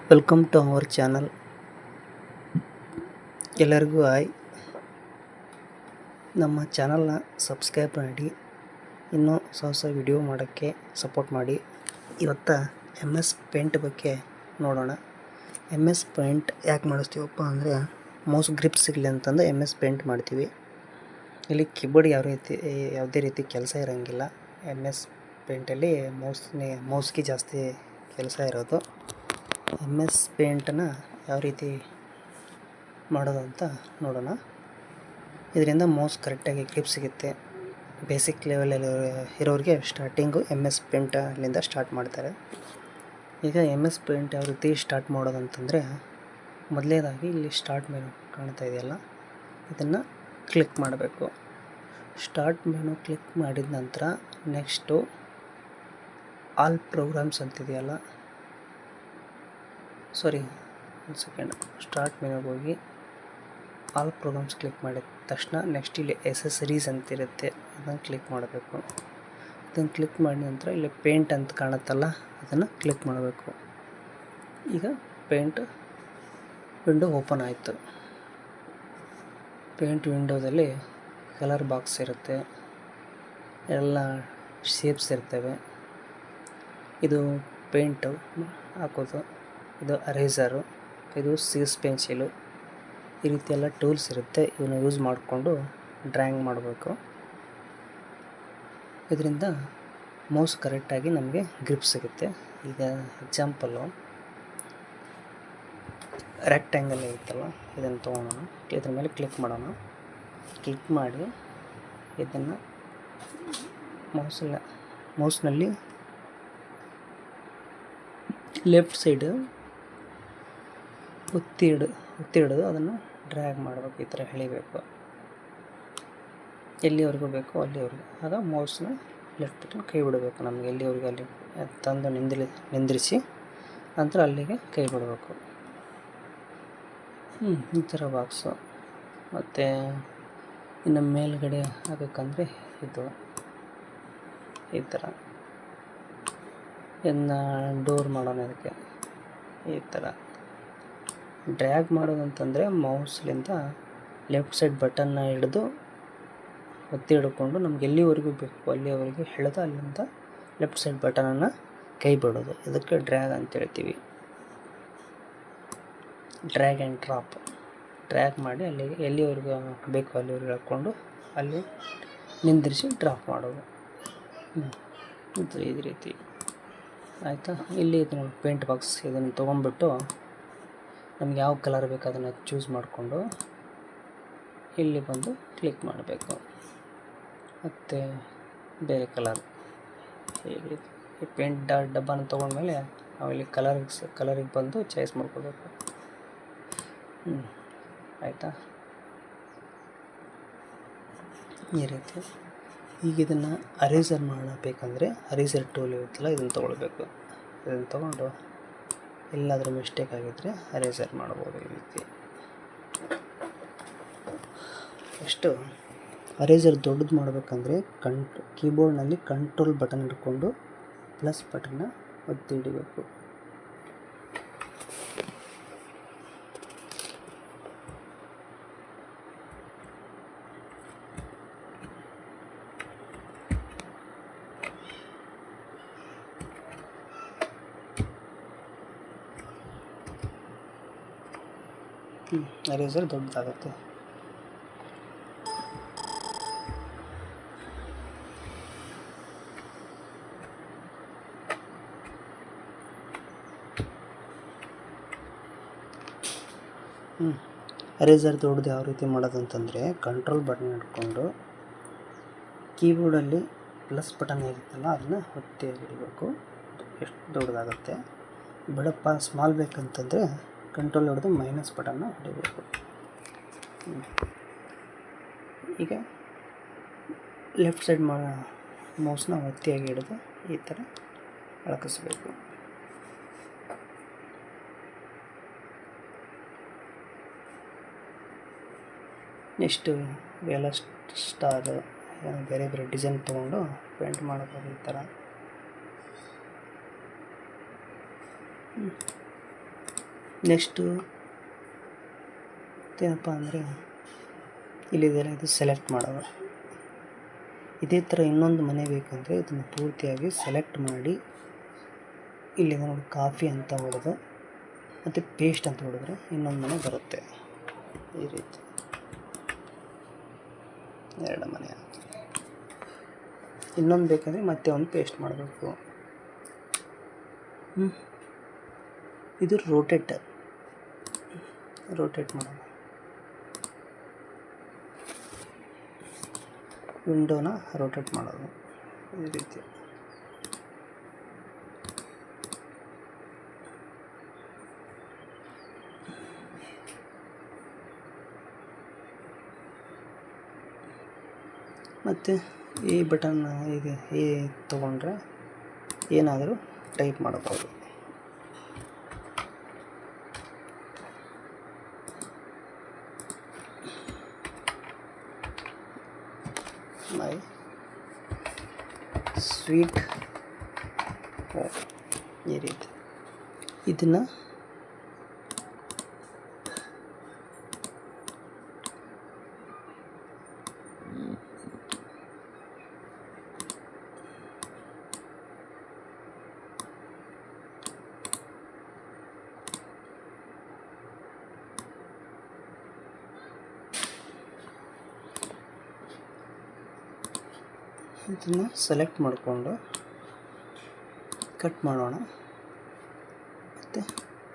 Welcome to our channel. ಎಲ್ಲರಿಗೂ hi. ನಮ್ಮ ಚಾನಲ್ನ ಸಬ್ಸ್ಕ್ರೈಬ್ ಮಾಡಿ, ಇನ್ನೂ ಹೊಸ ವಿಡಿಯೋ ಮಾಡೋಕ್ಕೆ ಸಪೋರ್ಟ್ ಮಾಡಿ. ಇವತ್ತು MS ಪೇಂಟ್ ಬಗ್ಗೆ ನೋಡೋಣ. MS ಪೇಂಟ್ ಯಾಕೆ ಮಾಡಿಸ್ತೀವಪ್ಪ ಅಂದರೆ ಮೌಸ್ ಗ್ರಿಪ್ ಸಿಗಲಿ ಅಂತಂದು MS ಪೇಂಟ್ ಮಾಡ್ತೀವಿ. ಇಲ್ಲಿ ಕೀಬೋರ್ಡ್ ಯಾವುದೇ ರೀತಿ ಕೆಲಸ ಇರೋಂಗಿಲ್ಲ. MS ಪೇಂಟಲ್ಲಿ ಮೌಸ್ಗೆ ಜಾಸ್ತಿ ಕೆಲಸ ಇರೋದು. MS ಪೇಂಟನ್ನು ಯಾವ ರೀತಿ ಮಾಡೋದು ಅಂತ ನೋಡೋಣ. ಇದರಿಂದ ಮೌಸ್ ಕರೆಕ್ಟಾಗಿ ಗ್ರಿಪ್ ಸಿಗುತ್ತೆ. ಬೇಸಿಕ್ ಲೆವೆಲಲ್ಲಿ ಇರೋರಿಗೆ ಸ್ಟಾರ್ಟಿಂಗು MS ಪೇಂಟಲ್ಲಿಂದ ಸ್ಟಾರ್ಟ್ ಮಾಡ್ತಾರೆ. ಈಗ MS ಪೇಂಟ್ ಯಾವ ರೀತಿ ಸ್ಟಾರ್ಟ್ ಮಾಡೋದು ಅಂತಂದರೆ, ಮೊದಲನೇದಾಗಿ ಇಲ್ಲಿ ಸ್ಟಾರ್ಟ್ ಮೆನು ಕಾಣ್ತಾ ಇದೆಯಲ್ಲ, ಇದನ್ನು ಕ್ಲಿಕ್ ಮಾಡಬೇಕು. ಸ್ಟಾರ್ಟ್ ಮೆನು ಕ್ಲಿಕ್ ಮಾಡಿದ ನಂತರ ನೆಕ್ಸ್ಟು ಆಲ್ ಪ್ರೋಗ್ರಾಮ್ಸ್ ಅಂತಿದೆಯಲ್ಲ, ಒಂದು ಸೆಕೆಂಡ್, ಸ್ಟಾರ್ಟ್ ಮೆನುಗೆ ಹೋಗಿ ಆಲ್ ಪ್ರೋಗ್ರಾಮ್ಸ್ ಕ್ಲಿಕ್ ಮಾಡಿದ ತಕ್ಷಣ ನೆಕ್ಸ್ಟ್ ಇಲ್ಲಿ ಎಸೆಸರೀಸ್ ಅಂತಿರುತ್ತೆ, ಅದನ್ನು ಕ್ಲಿಕ್ ಮಾಡಬೇಕು. ಇದನ್ನು ಕ್ಲಿಕ್ ಮಾಡಿದ ನಂತರ ಇಲ್ಲಿ ಪೇಂಟ್ ಅಂತ ಕಾಣುತ್ತಲ್ಲ, ಅದನ್ನು ಕ್ಲಿಕ್ ಮಾಡಬೇಕು. ಈಗ ಪೇಂಟ್ ವಿಂಡೋ ಓಪನ್ ಆಯಿತು. ಪೇಂಟ್ ವಿಂಡೋದಲ್ಲಿ ಕಲರ್ ಬಾಕ್ಸ್ ಇರುತ್ತೆ, ಎಲ್ಲ ಶೇಪ್ಸ್ ಇರ್ತವೆ. ಇದು ಪೇಂಟು ಹಾಕೋದು, ಇದು ಅರೇಸರು, ಇದು ಸೀಸ್ ಪೆನ್ಸಿಲು, ಈ ರೀತಿ ಎಲ್ಲ ಟೂಲ್ಸ್ ಇರುತ್ತೆ. ಇವನ್ನ ಯೂಸ್ ಮಾಡಿಕೊಂಡು ಡ್ರಾಯಿಂಗ್ ಮಾಡಬೇಕು. ಇದರಿಂದ ಮೌಸ್ ಕರೆಕ್ಟಾಗಿ ನಮಗೆ ಗ್ರಿಪ್ ಸಿಗುತ್ತೆ. ಈಗ ಎಕ್ಸಾಂಪಲ್ಲು ರೆಕ್ಟ್ಯಾಂಗಲ್ ಇರುತ್ತಲ್ಲ, ಇದನ್ನು ತೊಗೊಳೋಣ. ಇದ್ರ ಮೇಲೆ ಕ್ಲಿಕ್ ಮಾಡೋಣ. ಕ್ಲಿಕ್ ಮಾಡಿ ಇದನ್ನು ಮೌಸ್ನಲ್ಲಿ ಲೆಫ್ಟ್ ಸೈಡು ಒತ್ತಿ ಹಿಡಿದು ಅದನ್ನು ಡ್ರ್ಯಾಗ್ ಮಾಡಬೇಕು. ಈ ಥರ ಎಳಿಬೇಕು, ಎಲ್ಲಿವರೆಗೂ ಬೇಕೋ ಅಲ್ಲಿವರೆಗೂ. ಆಗ ಮೌಸ್ನ ಲೆಫ್ಟ್ ಬಟನ್ ಕೈ ಬಿಡಬೇಕು. ನಮಗೆ ಎಲ್ಲಿವರೆಗೂ ಅಲ್ಲಿ ತಂದು ನಿಂದ್ರಿಸಿ ನಂತರ ಅಲ್ಲಿಗೆ ಕೈ ಬಿಡಬೇಕು. ಈ ಥರ ಬಾಕ್ಸು. ಮತ್ತು ಇನ್ನು ಮೇಲ್ಗಡೆ ಆಗಬೇಕಂದ್ರೆ ಇದು ಈ ಥರ. ಇನ್ನು ಡೋರ್ ಮಾಡೋಣ. ಅದಕ್ಕೆ ಈ ಥರ ಡ್ರ್ಯಾಗ್ ಮಾಡೋದಂತಂದರೆ ಮೌಸ್ಲಿಂದ ಲೆಫ್ಟ್ ಸೈಡ್ ಬಟನ್ನ ಹಿಡಿದು ಒತ್ತಿ ಹಿಡ್ಕೊಂಡು ನಮ್ಗೆ ಎಲ್ಲಿವರೆಗೂ ಬೇಕು ಅಲ್ಲಿವರೆಗೂ ಎಳೆದು ಅಲ್ಲಿಂದ ಲೆಫ್ಟ್ ಸೈಡ್ ಬಟನನ್ನು ಕೈ ಬಿಡೋದು. ಇದಕ್ಕೆ ಡ್ರ್ಯಾಗ್ ಅಂತ ಹೇಳ್ತೀವಿ. Drag and drop. ಡ್ರ್ಯಾಗ್ ಮಾಡಿ ಅಲ್ಲಿಗೆ ಎಲ್ಲಿವರೆಗೂ ಬೇಕು ಅಲ್ಲಿವರೆಗೂ ಎಳ್ಕೊಂಡು ಅಲ್ಲಿ ನಿಂದಿರಿಸಿ ಡ್ರಾಪ್ ಮಾಡೋದು. ಈ ರೀತಿ ಆಯಿತಾ. ಇಲ್ಲಿ ಇದು ಪೇಂಟ್ ಬಾಕ್ಸ್, ಇದನ್ನು ತೊಗೊಂಡ್ಬಿಟ್ಟು ನಮ್ಗೆ ಯಾವ ಕಲರ್ ಬೇಕು ಅದನ್ನು ಚೂಸ್ ಮಾಡಿಕೊಂಡು ಇಲ್ಲಿ ಬಂದು ಕ್ಲಿಕ್ ಮಾಡಬೇಕು. ಮತ್ತು ಬೇರೆ ಕಲರ್ ಈ ಪೇಂಟ್ ಡಬ್ಬನ ತೊಗೊಂಡ್ಮೇಲೆ ನಾವು ಇಲ್ಲಿ ಕಲರಿಗೆ ಬಂದು ಚಾಯ್ಸ್ ಮಾಡ್ಕೋಬೇಕು. ಆಯಿತಾ. ಈ ರೀತಿ. ಈಗ ಇದನ್ನು ಅರೇಸರ್ ಮಾಡಬೇಕಂದ್ರೆ ಅರೇಸರ್ ಟೂಲ್ ಇರುತ್ತಲ್ಲ, ಇದನ್ನು ತೊಗೊಳ್ಬೇಕು. ಇದನ್ನು ತೊಗೊಂಡು ಎಲ್ಲಾದರೂ ಮಿಸ್ಟೇಕ್ ಆಗಿದ್ದರೆ ಅರೇಸರ್ ಮಾಡ್ಬೋದು. ಈ ರೀತಿ. ಎಷ್ಟು ಅರೇಸರ್ ದೊಡ್ಡದು ಮಾಡಬೇಕಂದ್ರೆ ಕೀಬೋರ್ಡ್ನಲ್ಲಿ ಕಂಟ್ರೋಲ್ ಬಟನ್ ಹಿಡ್ಕೊಂಡು ಪ್ಲಸ್ ಬಟನ್ನ ಒತ್ತಿ ಹಿಡಿಬೇಕು. ಅರೇಸರ್ ದೊಡ್ಡದಾಗುತ್ತೆ. ಅರೇಸರ್ ದೊಡ್ಡದು ಯಾವ ರೀತಿ ಮಾಡೋದಂತಂದರೆ, ಕಂಟ್ರೋಲ್ ಬಟನ್ ಹಿಡ್ಕೊಂಡು ಕೀಬೋರ್ಡಲ್ಲಿ ಪ್ಲಸ್ ಬಟನ್ ಇರುತ್ತಲ್ಲ, ಅದನ್ನು ಒತ್ತಿ ಹಿಡಿಬೇಕು. ಎಷ್ಟು ದೊಡ್ಡದಾಗುತ್ತೆ. ಬೇಡಪ್ಪ ಸ್ಮಾಲ್ ಬೇಕಂತಂದರೆ ಕಂಟ್ರೋಲ್ ಹಿಡಿದು ಮೈನಸ್ ಬಟನ್ನ ಹೊಡಿಬೇಕು. ಈಗ ಲೆಫ್ಟ್ ಸೈಡ್ ಮೌಸ್ನ ಒತ್ತಿಯಾಗಿ ಹಿಡಿದು ಈ ಥರ ಅಳಕಿಸ್ಬೇಕು. ನೆಕ್ಸ್ಟು ಎಲ್ಲ ಸ್ಟಾರ್ ಬೇರೆ ಬೇರೆ ಡಿಸೈನ್ ತೊಗೊಂಡು ಪೇಂಟ್ ಮಾಡ್ಬೋದು. ಈ ಥರ ನೆಕ್ಸ್ಟು ಏನಪ್ಪ ಅಂದರೆ ಇಲ್ಲಿದೆಲ್ಲ ಇದು ಸೆಲೆಕ್ಟ್ ಮಾಡೋದು. ಇದೇ ಥರ ಇನ್ನೊಂದು ಮನೆ ಬೇಕಂದರೆ ಇದನ್ನು ಪೂರ್ತಿಯಾಗಿ ಸೆಲೆಕ್ಟ್ ಮಾಡಿ ಇಲ್ಲಿದೆ ನೋಡಿ ಕಾಫಿ ಅಂತ ಹೊಡೆದು ಮತ್ತು ಪೇಸ್ಟ್ ಅಂತ ಹೊಡೆದ್ರೆ ಇನ್ನೊಂದು ಮನೆ ಬರುತ್ತೆ. ಈ ರೀತಿ 2 ಮನೆ ಆಯಿತು. ಇನ್ನೊಂದು ಬೇಕಂದರೆ ಮತ್ತೆ ಒಂದು ಪೇಸ್ಟ್ ಮಾಡಬೇಕು. ಇದು ರೋಟೇಟ್ ಮಾಡೋದು. ವಿಂಡೋನ ರೋಟೇಟ್ ಮಾಡೋದು ಈ ರೀತಿ. ಮತ್ತು ಈ ಬಟನ್ ಇದೆ ಈ ತೊಗೊಂಡ್ರೆ ಏನಾದರೂ ಟೈಪ್ ಮಾಡಬಹುದು. ಮೈ ಸ್ವೀಟ್ ಹೋಮ್ ಈ ರೀತಿ. ಇದನ್ನು ಸೆಲೆಕ್ಟ್ ಮಾಡಿಕೊಂಡು ಕಟ್ ಮಾಡೋಣ ಮತ್ತು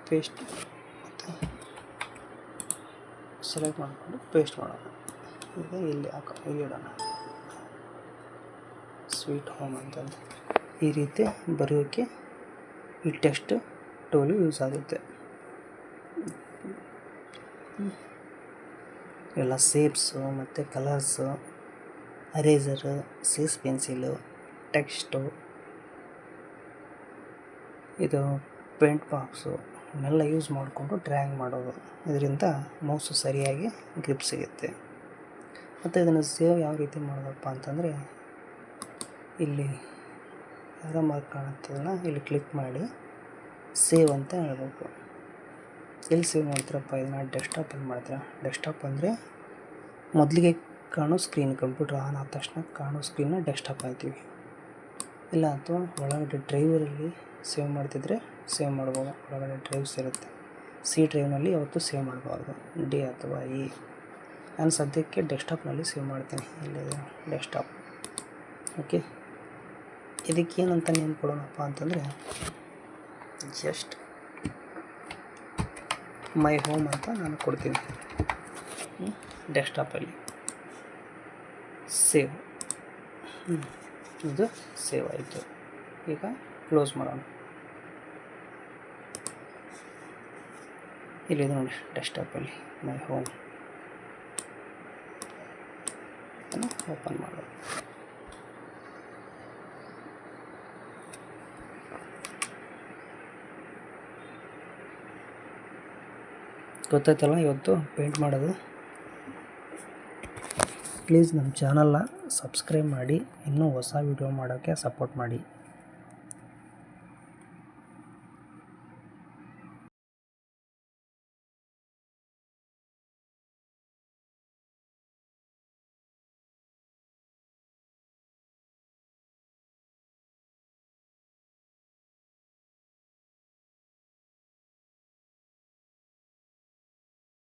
ಪೇಸ್ಟ್ ಮತ್ತು ಸೆಲೆಕ್ಟ್ ಮಾಡಿಕೊಂಡು ಪೇಸ್ಟ್ ಮಾಡೋಣ. ಈಗ ಇಲ್ಲಿ ಇಲ್ಲಿ ಇಡೋಣ ಸ್ವೀಟ್ ಹೋಮ್ ಅಂತಂದು. ಈ ರೀತಿ ಬರೆಯೋಕ್ಕೆ ಈ ಟೆಕ್ಸ್ಟ್ ಟೂಲು ಯೂಸ್ ಆಗುತ್ತೆ. ಎಲ್ಲ ಶೇಪ್ಸು ಮತ್ತು ಕಲರ್ಸು, ಅರೇಸರು, ಸೀಸ್ ಪೆನ್ಸಿಲು, ಟೆಕ್ಸ್ಟು, ಇದು ಪೇಂಟ್ ಬಾಕ್ಸು ಇವನ್ನೆಲ್ಲ ಯೂಸ್ ಮಾಡಿಕೊಂಡು ಡ್ರಾಯಿಂಗ್ ಮಾಡೋದು. ಇದರಿಂದ ಮೌಸು ಸರಿಯಾಗಿ ಗ್ರಿಪ್ ಸಿಗುತ್ತೆ. ಮತ್ತು ಇದನ್ನು ಸೇವ್ ಯಾವ ರೀತಿ ಮಾಡೋದಪ್ಪ ಅಂತಂದರೆ ಇಲ್ಲಿ ಯಾರೋ ಮಾರ್ಕ್ ಕಾಣುತ್ತದಲ್ಲ ಇಲ್ಲಿ ಕ್ಲಿಕ್ ಮಾಡಿ ಸೇವ್ ಅಂತ ಹೇಳಬೇಕು. ಎಲ್ಲಿ ಸೇವ್ ಮಾಡ್ತೀರಪ್ಪ ಇದನ್ನು? ಡೆಸ್ಕ್ಟಾಪಲ್ಲಿ ಮಾಡ್ತೀರಾ? ಡೆಸ್ಕ್ಟಾಪ್ ಅಂದರೆ ಮೊದಲಿಗೆ ಕಾಣೋ ಸ್ಕ್ರೀನ್, ಕಂಪ್ಯೂಟರ್ ಆನ್ ಆದ ತಕ್ಷಣ ಕಾಣೋ ಸ್ಕ್ರೀನ್ನ ಡೆಸ್ಕ್ಟಾಪ್ ಅಂತೀವಿ. ಇಲ್ಲ ಅಥವಾ ಒಳಗಡೆ ಡ್ರೈವರಲ್ಲಿ ಸೇವ್ ಮಾಡ್ತಿದ್ರೆ ಸೇವ್ ಮಾಡ್ಬೋದು. ಒಳಗಡೆ ಡ್ರೈವ್ಸ್ ಇರುತ್ತೆ. ಸಿ ಡ್ರೈವ್ನಲ್ಲಿ ಯಾವತ್ತೂ ಸೇವ್ ಮಾಡಬಾರ್ದು. ಡಿ ಅಥವಾ ಇ. ನಾನು ಸದ್ಯಕ್ಕೆ ಡೆಸ್ಕ್ಟಾಪ್ನಲ್ಲಿ ಸೇವ್ ಮಾಡ್ತೀನಿ. ಇಲ್ಲಿದೆ ಡೆಸ್ಕ್ಟಾಪ್. ಓಕೆ, ಇದಕ್ಕೇನಂತ ನೇಮ್ ಕೊಡೋಣಪ್ಪ ಅಂತಂದರೆ ಜಸ್ಟ್ ಮೈ ಹೋಮ್ ಅಂತ ನಾನು ಕೊಡ್ತೀನಿ. ಡೆಸ್ಕ್ಟಾಪಲ್ಲಿ ಸೇವ್. ಇದು ಸೇವ್ ಆಯಿತು. ಈಗ ಕ್ಲೋಸ್ ಮಾಡೋಣ. ಇಲ್ಲಿದೆ ನೋಡಿ ಡೆಸ್ಕ್ಟಾಪಲ್ಲಿ ಮೈ ಹೋಮ್ ಓಪನ್ ಮಾಡೋದು. ಗೊತ್ತಾಯ್ತಲ್ಲ ಇವತ್ತು ಪೇಂಟ್ ಮಾಡೋದು. ಪ್ಲೀಸ್ ನಮ್ಮ ಚಾನಲ್ನ ಸಬ್ಸ್ಕ್ರೈಬ್ ಮಾಡಿ, ಇನ್ನೂ ಹೊಸ ವೀಡಿಯೋ ಮಾಡೋಕ್ಕೆ ಸಪೋರ್ಟ್ ಮಾಡಿ.